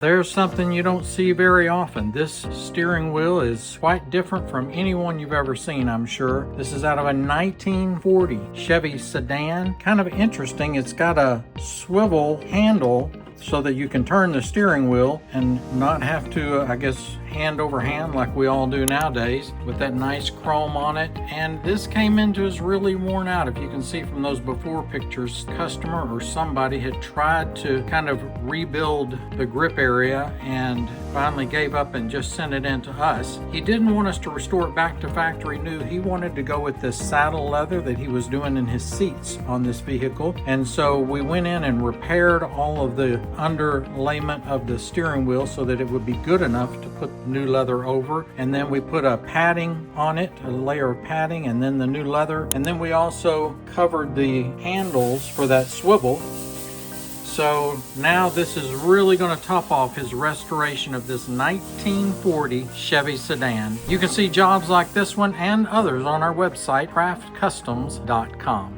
There's something you don't see very often. This steering wheel is quite different from any one you've ever seen, I'm sure. This is out of a 1940 Chevy Sedan. Kind of interesting. It's got a swivel handle so that you can turn the steering wheel and not have to, I guess, hand over hand like we all do nowadays, with that nice chrome on it. And this came into is really worn out. If you can see from those before pictures, customer or somebody had tried to kind of rebuild the grip area and finally gave up and just sent it in to us. He didn't want us to restore it back to factory new. He wanted to go with this saddle leather that he was doing in his seats on this vehicle. And so we went in and repaired all of the underlayment of the steering wheel so that it would be good enough to put new leather over. And then we put a padding on it, a layer of padding, and then the new leather. And then we also covered the handles for that swivel. So now this is really going to top off his restoration of this 1940 Chevy Sedan. You can see jobs like this one and others on our website, CraftCustoms.com.